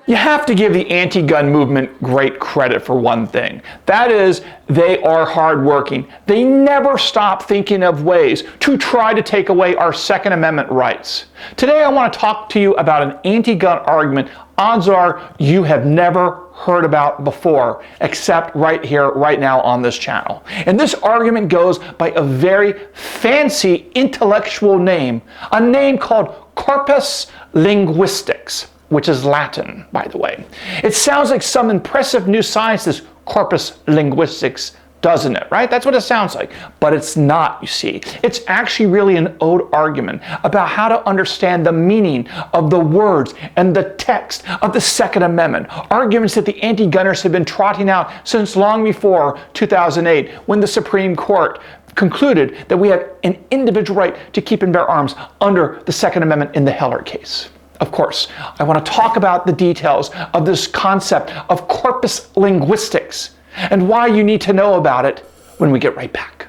You have to give the anti-gun movement great credit for one thing. That is, they are hardworking. They never stop thinking of ways to try to take away our Second Amendment rights. Today I want to talk to you about an anti-gun argument odds are you have never heard about before, except right here, right now on this channel. And this argument goes by a very fancy intellectual name, a name called Corpus Linguistics, which is Latin, by the way. It sounds like some impressive new science, this Corpus Linguistics, doesn't it, right? That's what it sounds like. But it's not, you see. It's actually really an old argument about how to understand the meaning of the words and the text of the Second Amendment. Arguments that the anti-gunners have been trotting out since long before 2008, when the Supreme Court concluded that we have an individual right to keep and bear arms under the Second Amendment in the Heller case. Of course, I want to talk about the details of this concept of corpus linguistics and why you need to know about it when we get right back.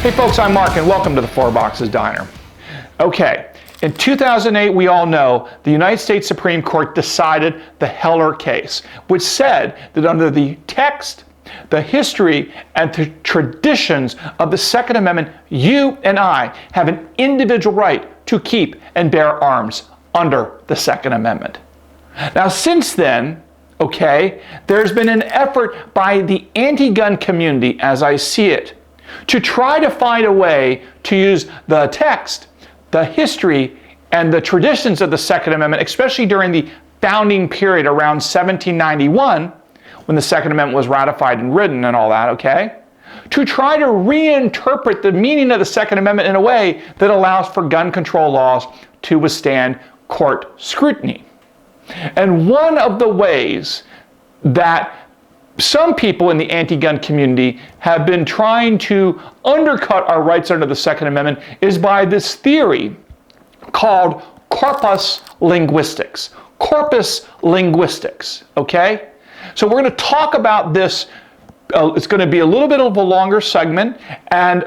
Hey folks, I'm Mark and welcome to the Four Boxes Diner. Okay. In 2008, we all know the United States Supreme Court decided the Heller case, which said that under the text, the history, and the traditions of the Second Amendment, you and I have an individual right to keep and bear arms under the Second Amendment. Now, since then, there's been an effort by the anti-gun community, as I see it, to try to find a way to use the text, the history, and the traditions of the Second Amendment, especially during the founding period around 1791, when the Second Amendment was ratified and written and all that, to try to reinterpret the meaning of the Second Amendment in a way that allows for gun control laws to withstand court scrutiny. And one of the ways that some people in the anti-gun community have been trying to undercut our rights under the Second Amendment is by this theory called corpus linguistics. Corpus linguistics, okay? So we're going to talk about this. It's going to be a little bit of a longer segment and,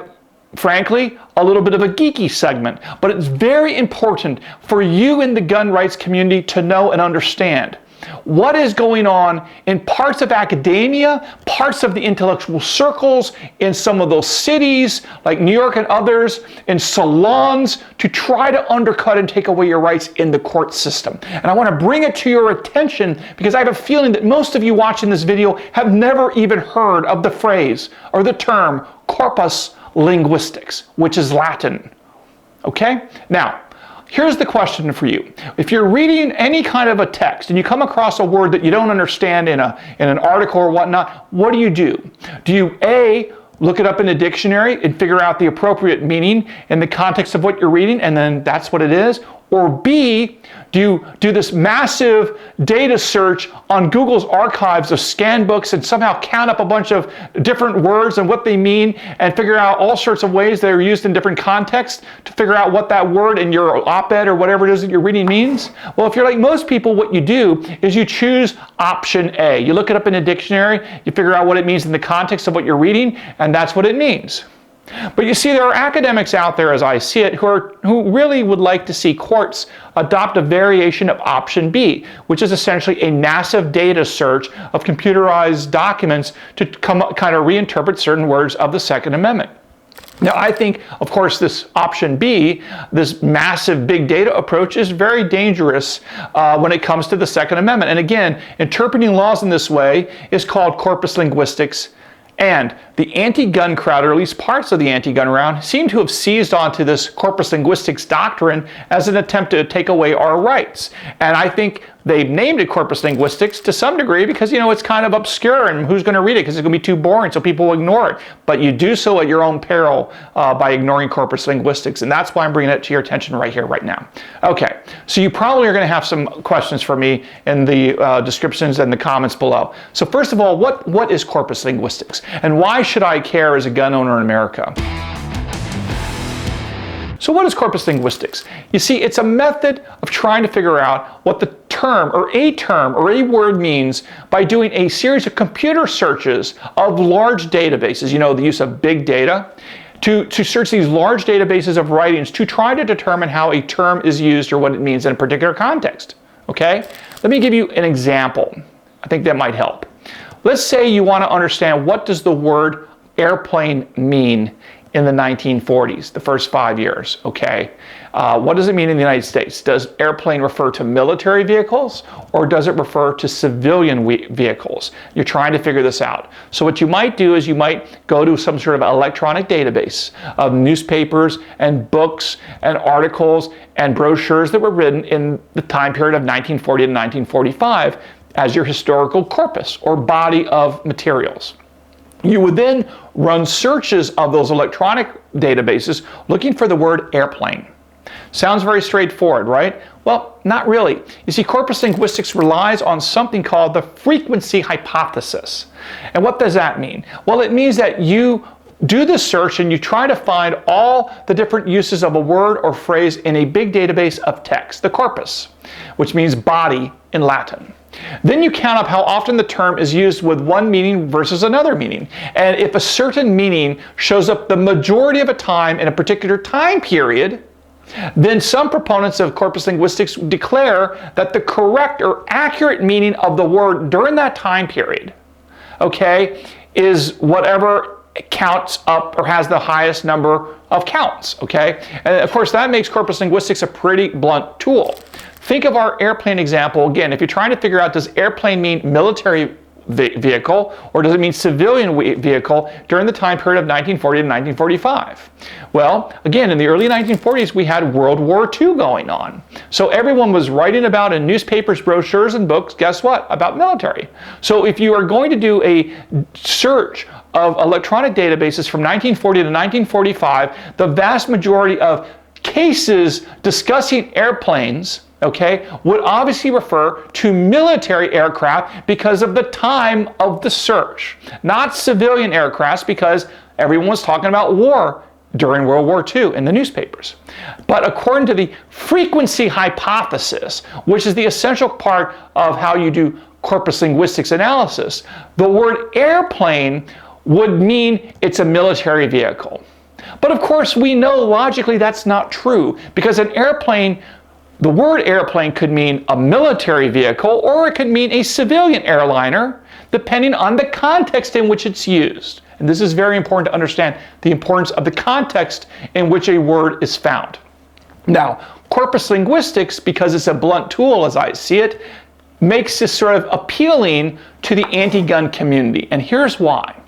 frankly, a little bit of a geeky segment. But it's very important for you in the gun rights community to know and understand what is going on in parts of academia, parts of the intellectual circles, in some of those cities like New York and others, in salons, to try to undercut and take away your rights in the court system. And I want to bring it to your attention because I have a feeling that most of you watching this video have never even heard of the phrase or the term corpus linguistics, which is Latin. Okay? Now, here's the question for you. If you're reading any kind of a text and you come across a word that you don't understand in an article or whatnot, what do? Do you A, look it up in a dictionary and figure out the appropriate meaning in the context of what you're reading, and then that's what it is? Or B, do you do this massive data search on Google's archives of scan books and somehow count up a bunch of different words and what they mean and figure out all sorts of ways that are used in different contexts to figure out what that word in your op-ed or whatever it is that you're reading means? Well, if you're like most people, what you do is you choose option A. You look it up in a dictionary, you figure out what it means in the context of what you're reading, and that's what it means. But you see, there are academics out there, as I see it, who really would like to see courts adopt a variation of option B, which is essentially a massive data search of computerized documents to kind of reinterpret certain words of the Second Amendment. Now, I think, of course, this option B, this massive big data approach, is very dangerous when it comes to the Second Amendment. And again, interpreting laws in this way is called corpus linguistics. And the anti-gun crowd, or at least parts of the anti-gun round, seem to have seized onto this corpus linguistics doctrine as an attempt to take away our rights. And I think they've named it corpus linguistics to some degree because, it's kind of obscure and who's going to read it because it's going to be too boring, so people will ignore it. But you do so at your own peril by ignoring corpus linguistics, and that's why I'm bringing it to your attention right here, right now. Okay, so you probably are going to have some questions for me in the descriptions and the comments below. So first of all, what is corpus linguistics? And why should I care as a gun owner in America? So what is corpus linguistics? You see, it's a method of trying to figure out what the term or a word means by doing a series of computer searches of large databases, you know, the use of big data, to search these large databases of writings to try to determine how a term is used or what it means in a particular context. Okay? Let me give you an example. I think that might help. Let's say you want to understand what does the word airplane mean in the 1940s, the first 5 years, okay? What does it mean in the United States? Does airplane refer to military vehicles or does it refer to civilian vehicles? You're trying to figure this out. So what you might do is you might go to some sort of electronic database of newspapers and books and articles and brochures that were written in the time period of 1940 to 1945 as your historical corpus or body of materials. You would then run searches of those electronic databases looking for the word airplane. Sounds very straightforward, right? Well, not really. You see, corpus linguistics relies on something called the frequency hypothesis. And what does that mean? Well, it means that you do the search and you try to find all the different uses of a word or phrase in a big database of text, the corpus, which means body in Latin. Then you count up how often the term is used with one meaning versus another meaning. And if a certain meaning shows up the majority of a time in a particular time period, then some proponents of corpus linguistics declare that the correct or accurate meaning of the word during that time period, okay, is whatever counts up or has the highest number of counts, okay? And of course that makes corpus linguistics a pretty blunt tool. Think of our airplane example again. If you're trying to figure out, does airplane mean military vehicle or does it mean civilian vehicle during the time period of 1940 to 1945? Well, again, in the early 1940s, we had World War II going on. So everyone was writing about in newspapers, brochures, and books, guess what? About military. So if you are going to do a search of electronic databases from 1940 to 1945, the vast majority of cases discussing airplanes, okay, would obviously refer to military aircraft because of the time of the search, not civilian aircrafts because everyone was talking about war during World War II in the newspapers. But according to the frequency hypothesis, which is the essential part of how you do corpus linguistics analysis, the word airplane would mean it's a military vehicle. But of course, we know logically that's not true because an airplane, the word airplane could mean a military vehicle or it could mean a civilian airliner, depending on the context in which it's used. And this is very important to understand the importance of the context in which a word is found. Now, corpus linguistics, because it's a blunt tool as I see it, makes this sort of appealing to the anti-gun community. And here's why.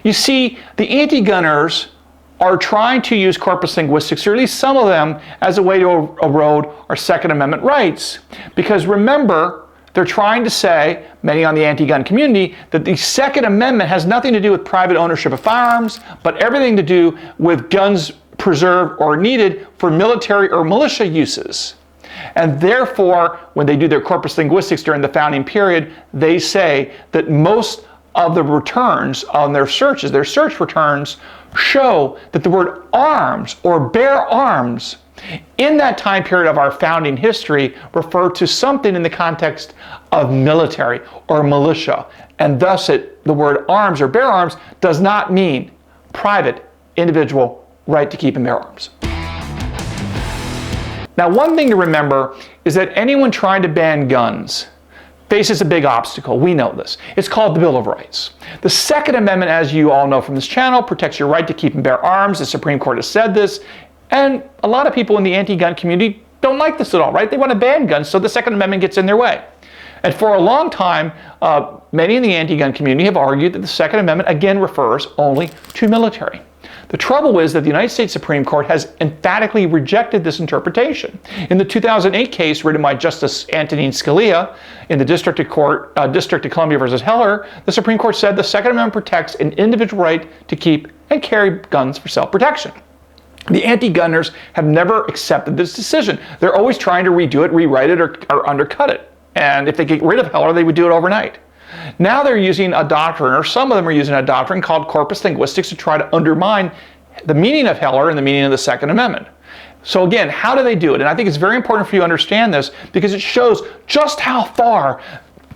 You see, the anti-gunners are trying to use corpus linguistics, or at least some of them, as a way to erode our Second Amendment rights. Because remember, they're trying to say, many on the anti-gun community, that the Second Amendment has nothing to do with private ownership of firearms, but everything to do with guns preserved or needed for military or militia uses. And therefore, when they do their corpus linguistics during the founding period, they say that most of the returns on their searches, their search returns, show that the word arms or bear arms in that time period of our founding history refer to something in the context of military or militia. And thus the word arms or bear arms does not mean private, individual right to keep and bear arms. Now, one thing to remember is that anyone trying to ban guns faces a big obstacle. We know this. It's called the Bill of Rights. The Second Amendment, as you all know from this channel, protects your right to keep and bear arms. The Supreme Court has said this. And a lot of people in the anti-gun community don't like this at all, right? They want to ban guns, so the Second Amendment gets in their way. And for a long time, many in the anti-gun community have argued that the Second Amendment, again, refers only to military. The trouble is that the United States Supreme Court has emphatically rejected this interpretation. In the 2008 case written by Justice Antonin Scalia in the District of Columbia versus Heller, the Supreme Court said the Second Amendment protects an individual right to keep and carry guns for self-protection. The anti-gunners have never accepted this decision. They're always trying to redo it, rewrite it, or undercut it. And if they get rid of Heller, they would do it overnight. Now they're using a doctrine, or some of them are using a doctrine called corpus linguistics to try to undermine the meaning of Heller and the meaning of the Second Amendment. So again, how do they do it? And I think it's very important for you to understand this because it shows just how far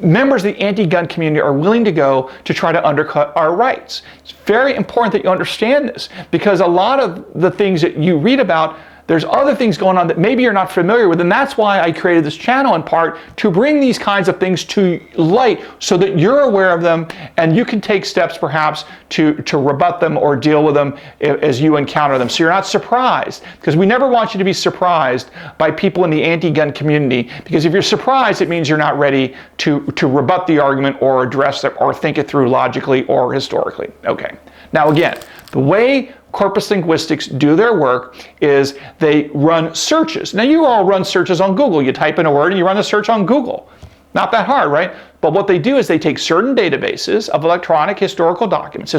members of the anti-gun community are willing to go to try to undercut our rights. It's very important that you understand this because a lot of the things that you read about, there's other things going on that maybe you're not familiar with, and that's why I created this channel in part to bring these kinds of things to light so that you're aware of them and you can take steps perhaps to rebut them or deal with them as you encounter them. So you're not surprised, because we never want you to be surprised by people in the anti-gun community, because if you're surprised, it means you're not ready to rebut the argument or address it or think it through logically or historically. Okay. Now again, the way Corpus Linguistics do their work is they run searches. Now you all run searches on Google. You type in a word and you run a search on Google. Not that hard, right? But what they do is they take certain databases of electronic historical documents,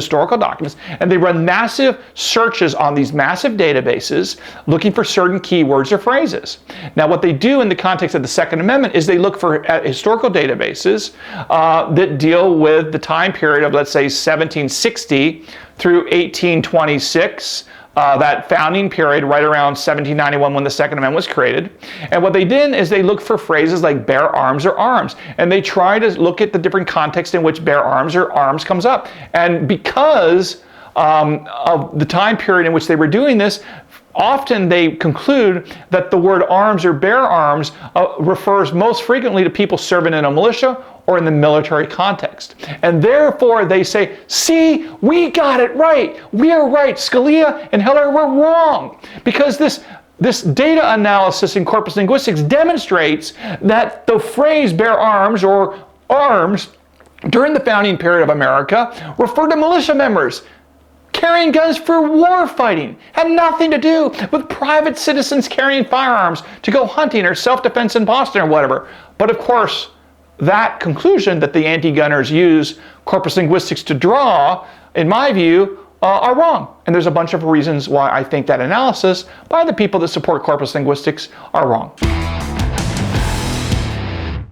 and they run massive searches on these massive databases looking for certain keywords or phrases. Now what they do in the context of the Second Amendment is they look for historical databases that deal with the time period of, let's say, 1760 through 1826, that founding period right around 1791 when the Second Amendment was created. And what they did is they looked for phrases like bear arms or arms. And they try to look at the different contexts in which bear arms or arms comes up. And because of the time period in which they were doing this, often they conclude that the word arms or bear arms refers most frequently to people serving in a militia or in the military context. And therefore they say, see, we got it right. We are right. Scalia and Heller were wrong. Because this data analysis in Corpus Linguistics demonstrates that the phrase bear arms or arms during the founding period of America referred to militia members carrying guns for war fighting, had nothing to do with private citizens carrying firearms to go hunting or self-defense in Boston or whatever. But of course, that conclusion that the anti-gunners use Corpus Linguistics to draw, in my view, are wrong. And there's a bunch of reasons why I think that analysis by the people that support Corpus Linguistics are wrong.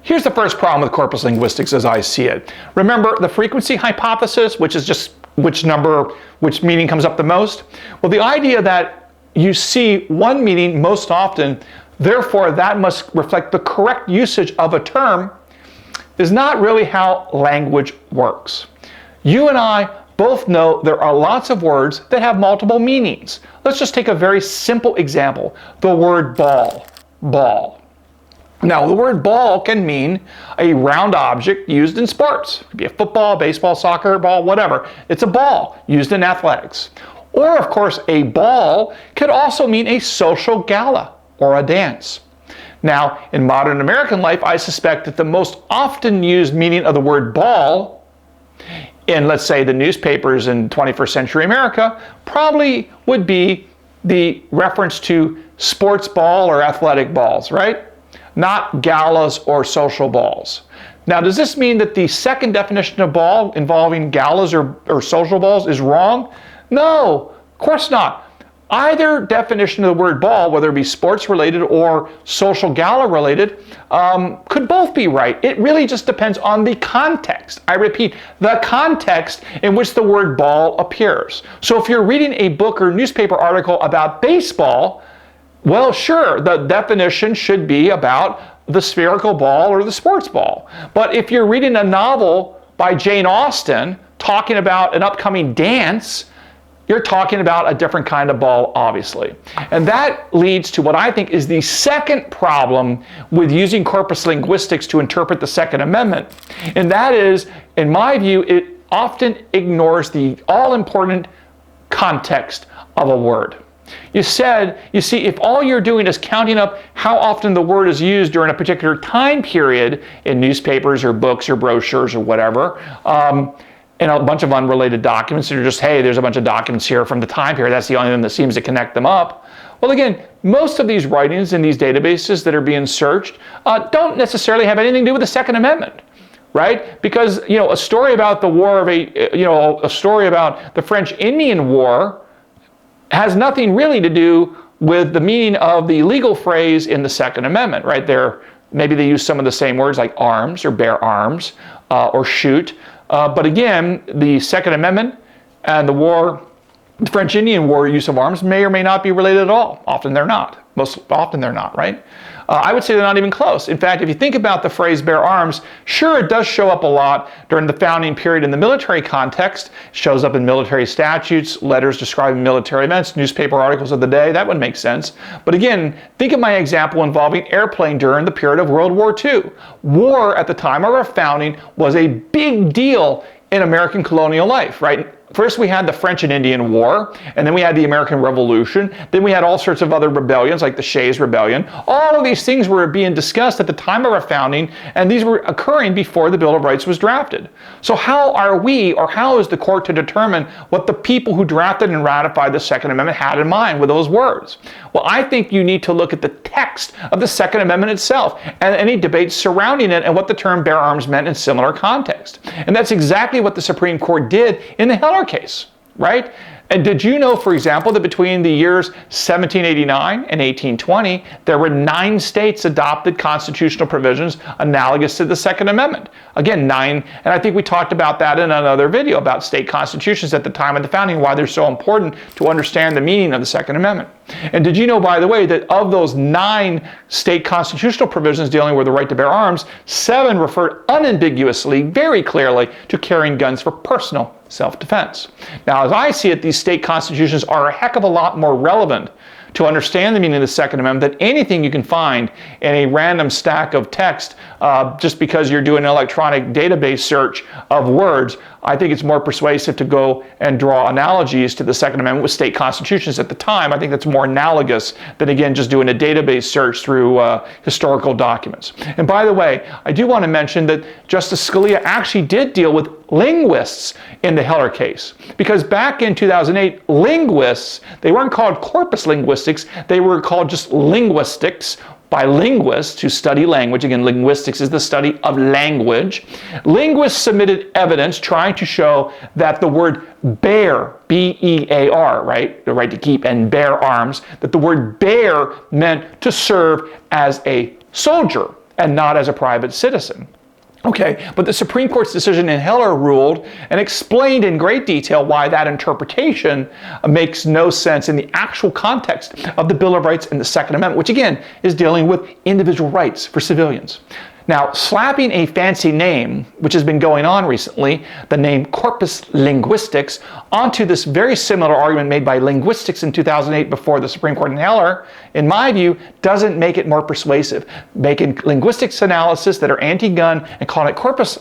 Here's the first problem with Corpus Linguistics as I see it. Remember the frequency hypothesis, which is just which meaning comes up the most? Well, the idea that you see one meaning most often, therefore that must reflect the correct usage of a term, is not really how language works. You and I both know there are lots of words that have multiple meanings. Let's just take a very simple example. The word ball. Ball. Now, the word ball can mean a round object used in sports. It could be a football, baseball, soccer ball, whatever. It's a ball used in athletics. Or, of course, a ball could also mean a social gala or a dance. Now, in modern American life, I suspect that the most often used meaning of the word ball in, let's say, the newspapers in 21st century America probably would be the reference to sports ball or athletic balls, right? Not galas or social balls. Now, does this mean that the second definition of ball involving galas or social balls is wrong? No, of course not. Either definition of the word ball, whether it be sports related or social gala related, could both be right. It really just depends on the context. I repeat, the context in which the word ball appears. So if you're reading a book or newspaper article about baseball, well, sure, the definition should be about the spherical ball or the sports ball. But if you're reading a novel by Jane Austen talking about an upcoming dance, you're talking about a different kind of ball, obviously. And that leads to what I think is the second problem with using corpus linguistics to interpret the Second Amendment. And that is, in my view, it often ignores the all-important context of a word. You see, if all you're doing is counting up how often the word is used during a particular time period in newspapers or books or brochures or whatever, in a bunch of unrelated documents, and you're just, hey, there's a bunch of documents here from the time period, that's the only thing that seems to connect them up. Well, again, most of these writings in these databases that are being searched don't necessarily have anything to do with the Second Amendment, right? Because, a story about the war of a story about the French Indian War has nothing really to do with the meaning of the legal phrase in the Second Amendment, right? Maybe they use some of the same words like arms or bear arms or shoot. But again, the Second Amendment and the French Indian War use of arms may or may not be related at all. Often they're not. Most often they're not, right? I would say they're not even close. In fact, if you think about the phrase bear arms, sure, it does show up a lot during the founding period in the military context. It shows up in military statutes, letters describing military events, newspaper articles of the day. That would make sense. But again, think of my example involving airplane during the period of World War II. War at the time of our founding was a big deal in American colonial life, right? First we had the French and Indian War, and then we had the American Revolution, then we had all sorts of other rebellions like the Shays Rebellion. All of these things were being discussed at the time of our founding, and these were occurring before the Bill of Rights was drafted. So how are we, or how is the court to determine what the people who drafted and ratified the Second Amendment had in mind with those words? Well, I think you need to look at the text of the Second Amendment itself and any debates surrounding it and what the term bear arms meant in similar context. And that's exactly what the Supreme Court did in the Heller case, right? And did you know, for example, that between the years 1789 and 1820, there were 9 states adopted constitutional provisions analogous to the Second Amendment? Again, 9, and I think we talked about that in another video about state constitutions at the time of the founding, why they're so important to understand the meaning of the Second Amendment. And did you know, by the way, that of those 9 state constitutional provisions dealing with the right to bear arms, 7 referred unambiguously, very clearly, to carrying guns for personal self-defense. Now, as I see it, these state constitutions are a heck of a lot more relevant to understand the meaning of the Second Amendment than anything you can find in a random stack of text just because you're doing an electronic database search of words. I think it's more persuasive to go and draw analogies to the Second Amendment with state constitutions at the time. I think that's more analogous than, again, just doing a database search through historical documents. And by the way, I do want to mention that Justice Scalia actually did deal with linguists in the Heller case. Because back in 2008, linguists, they weren't called corpus linguistics, they were called just linguistics, by linguists who study language. Again, linguistics is the study of language. Linguists submitted evidence trying to show that the word bear, B-E-A-R, right, the right to keep and bear arms, that the word bear meant to serve as a soldier and not as a private citizen. Okay, but the Supreme Court's decision in Heller ruled and explained in great detail why that interpretation makes no sense in the actual context of the Bill of Rights and the Second Amendment, which again is dealing with individual rights for civilians. Now, slapping a fancy name, which has been going on recently, the name Corpus Linguistics, onto this very similar argument made by linguistics in 2008 before the Supreme Court in Heller, in my view, doesn't make it more persuasive. Making linguistics analysis that are anti-gun and calling it corpus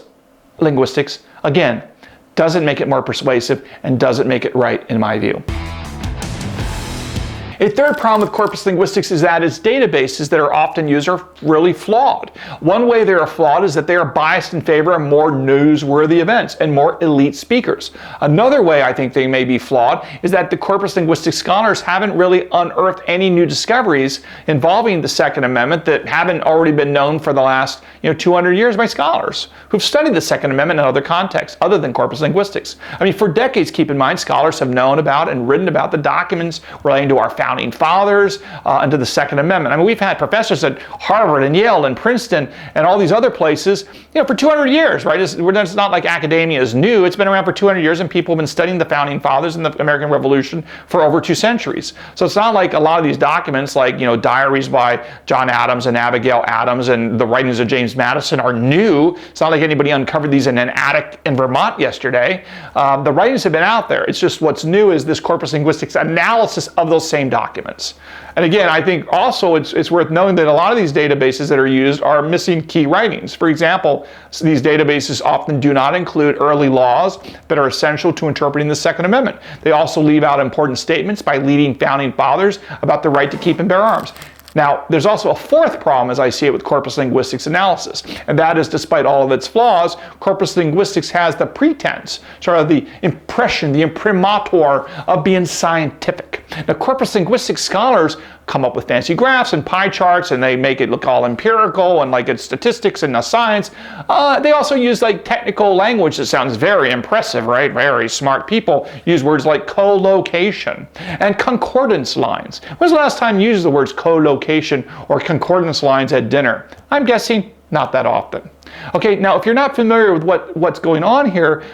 linguistics, again, doesn't make it more persuasive and doesn't make it right in my view. A third problem with corpus linguistics is that its databases that are often used are really flawed. One way they are flawed is that they are biased in favor of more newsworthy events and more elite speakers. Another way I think they may be flawed is that the corpus linguistics scholars haven't really unearthed any new discoveries involving the Second Amendment that haven't already been known for the last 200 years by scholars who've studied the Second Amendment in other contexts other than corpus linguistics. I mean, for decades, keep in mind, scholars have known about and written about the documents relating to our founding fathers and to the Second Amendment. I mean, we've had professors at Harvard and Yale and Princeton and all these other places, for 200 years, right? It's not like academia is new. It's been around for 200 years, and people have been studying the founding fathers and the American Revolution for over 2 centuries. So it's not like a lot of these documents, like diaries by John Adams and Abigail Adams and the writings of James Madison, are new. It's not like anybody uncovered these in an attic in Vermont yesterday. The writings have been out there. It's just what's new is this corpus linguistics analysis of those same documents. And again, I think also it's worth knowing that a lot of these databases that are used are missing key writings. For example, these databases often do not include early laws that are essential to interpreting the Second Amendment. They also leave out important statements by leading founding fathers about the right to keep and bear arms. Now, there's also a fourth problem, as I see it, with corpus linguistics analysis, and that is, despite all of its flaws, corpus linguistics has the pretense, sort of the impression, the imprimatur of being scientific. Now, corpus linguistics scholars come up with fancy graphs and pie charts, and they make it look all empirical and like it's statistics and not science. They also use like technical language that sounds very impressive, right? Very smart people use words like collocation and concordance lines. When's the last time you used the words collocation or concordance lines at dinner? I'm guessing not that often. Okay, now if you're not familiar with what's going on here,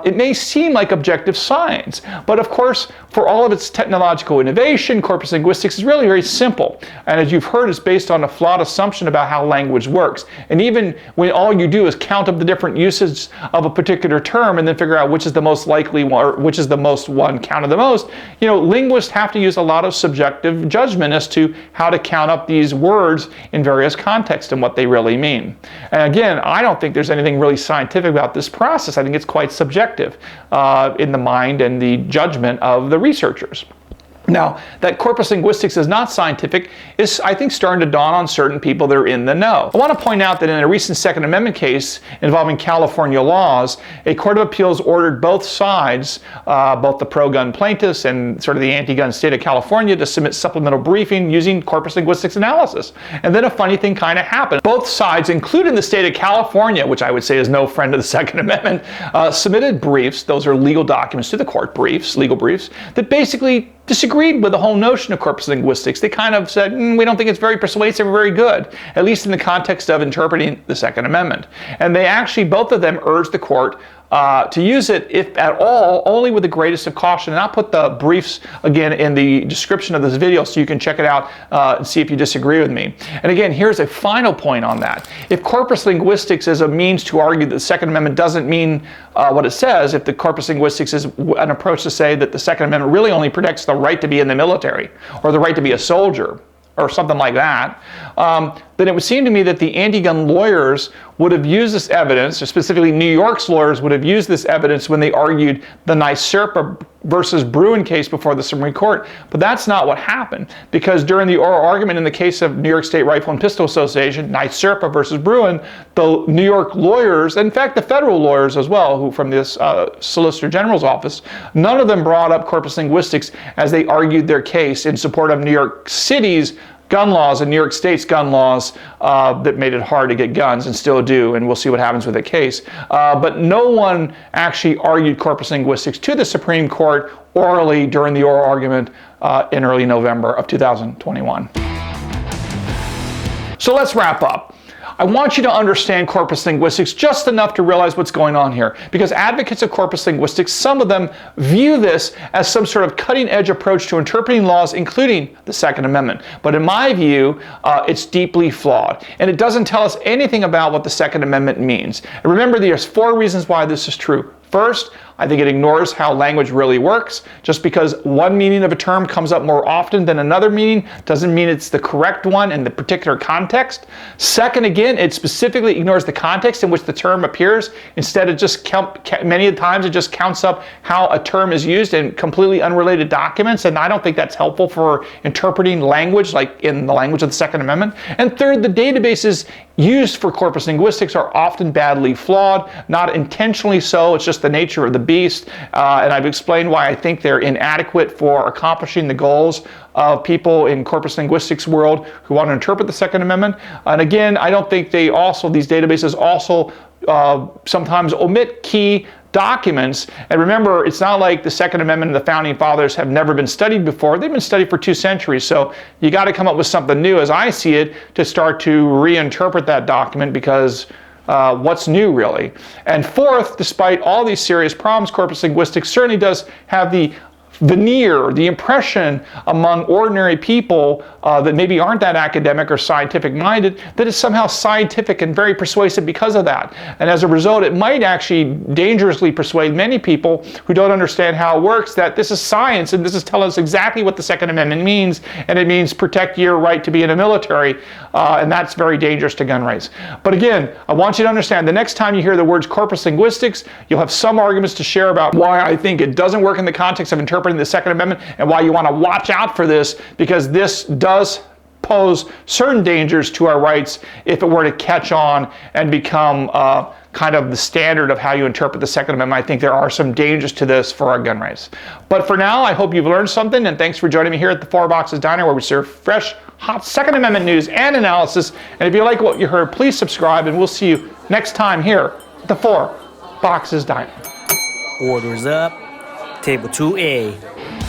it may seem like objective science, but of course, for all of its technological innovation, corpus linguistics is really very simple. And as you've heard, it's based on a flawed assumption about how language works. And even when all you do is count up the different uses of a particular term and then figure out which is the most likely one, or which is the most one counted the most, linguists have to use a lot of subjective judgment as to how to count up these words in various contexts and what they really mean. And again, I don't think there's anything really scientific about this process. I think it's quite subjective in the mind and the judgment of the researchers. Now, that corpus linguistics is not scientific is, I think, starting to dawn on certain people that are in the know. I want to point out that in a recent Second Amendment case involving California laws, a court of appeals ordered both sides, both the pro-gun plaintiffs and sort of the anti-gun state of California, to submit supplemental briefing using corpus linguistics analysis. And then a funny thing kind of happened. Both sides, including the state of California, which I would say is no friend of the Second Amendment, submitted briefs. Those are legal documents to the court, briefs, legal briefs, that basically disagreed with the whole notion of corpus linguistics. They kind of said, we don't think it's very persuasive or very good, at least in the context of interpreting the Second Amendment. And they actually, both of them, urged the court to use it, if at all, only with the greatest of caution. And I'll put the briefs again in the description of this video so you can check it out and see if you disagree with me. And again, here's a final point on that. If corpus linguistics is a means to argue that the Second Amendment doesn't mean what it says, if the corpus linguistics is an approach to say that the Second Amendment really only protects the right to be in the military or the right to be a soldier, or something like that, then it would seem to me that the anti-gun lawyers would have used this evidence, or specifically New York's lawyers would have used this evidence when they argued the NYSERPA versus Bruin case before the Supreme Court. But that's not what happened, because during the oral argument in the case of New York State Rifle and Pistol Association, NYSERPA versus Bruin, the New York lawyers, in fact the federal lawyers as well, who from this Solicitor General's office, none of them brought up corpus linguistics as they argued their case in support of New York City's gun laws and New York State's gun laws that made it hard to get guns, and still do, and we'll see what happens with the case. But no one actually argued corpus linguistics to the Supreme Court orally during the oral argument in early November of 2021. So let's wrap up. I want you to understand corpus linguistics just enough to realize what's going on here, because advocates of corpus linguistics, some of them view this as some sort of cutting-edge approach to interpreting laws, including the Second Amendment. But in my view, it's deeply flawed, and it doesn't tell us anything about what the Second Amendment means. And remember, there's 4 reasons why this is true. First, I think it ignores how language really works. Just because one meaning of a term comes up more often than another meaning doesn't mean it's the correct one in the particular context. Second, again, it specifically ignores the context in which the term appears. Instead, it just many of the times it just counts up how a term is used in completely unrelated documents, and I don't think that's helpful for interpreting language, like in the language of the Second Amendment. And third, the databases used for corpus linguistics are often badly flawed, not intentionally so, it's just the nature of the beast, and I've explained why I think they're inadequate for accomplishing the goals of people in corpus linguistics world who want to interpret the Second Amendment. And again, I don't think these databases also sometimes omit key documents. And remember, it's not like the Second Amendment and the Founding Fathers have never been studied before. They've been studied for 2 centuries. So you got to come up with something new, as I see it, to start to reinterpret that document, because what's new, really? And fourth, despite all these serious problems, corpus linguistics certainly does have the veneer, the impression among ordinary people that maybe aren't that academic or scientific minded, that it's somehow scientific and very persuasive because of that. And as a result, it might actually dangerously persuade many people who don't understand how it works that this is science and this is telling us exactly what the Second Amendment means, and it means protect your right to be in the military, and that's very dangerous to gun rights. But again, I want you to understand, the next time you hear the words corpus linguistics, you'll have some arguments to share about why I think it doesn't work in the context of interpreting the Second Amendment, and why you want to watch out for this, because this does pose certain dangers to our rights if it were to catch on and become kind of the standard of how you interpret the Second Amendment. I think there are some dangers to this for our gun rights. But for now, I hope you've learned something, and thanks for joining me here at the 4 Boxes Diner, where we serve fresh, hot Second Amendment news and analysis. And if you like what you heard, please subscribe, and we'll see you next time here at the 4 Boxes Diner. Orders up. Table 2A.